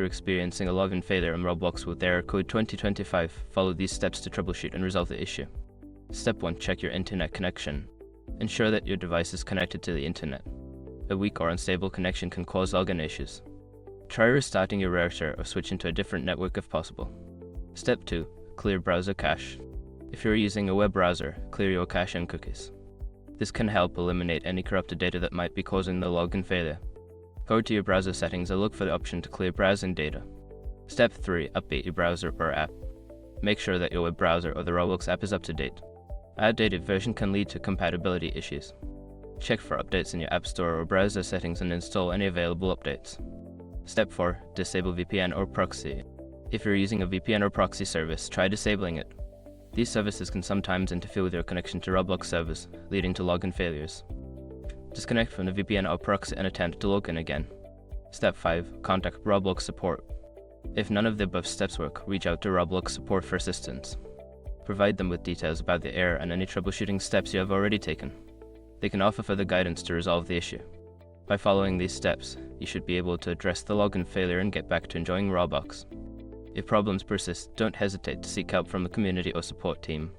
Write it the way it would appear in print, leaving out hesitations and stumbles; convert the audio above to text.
you're experiencing a login failure in Roblox with error code 2025, follow these steps to troubleshoot and resolve the issue. Step 1. Check your internet connection. Ensure that your device is connected to the internet. A weak or unstable connection can cause login issues. Try restarting your router or switching to a different network if possible. Step 2. Clear browser cache. If you're using a web browser, clear your cache and cookies. This can help eliminate any corrupted data that might be causing the login failure. Go to your browser settings and look for the option to clear browsing data. Step 3. Update your browser or app. Make sure that your web browser or the Roblox app is up to date. Outdated version can lead to compatibility issues. Check for updates in your App Store or browser settings and install any available updates. Step 4. Disable VPN or proxy. If you're using a VPN or proxy service, try disabling it. These services can sometimes interfere with your connection to Roblox servers, leading to login failures. Disconnect from the VPN or proxy and attempt to log in again. Step 5. Contact Roblox support. If none of the above steps work, reach out to Roblox support for assistance. Provide them with details about the error and any troubleshooting steps you have already taken. They can offer further guidance to resolve the issue. By following these steps, you should be able to address the login failure and get back to enjoying Roblox. If problems persist, don't hesitate to seek help from the community or support team.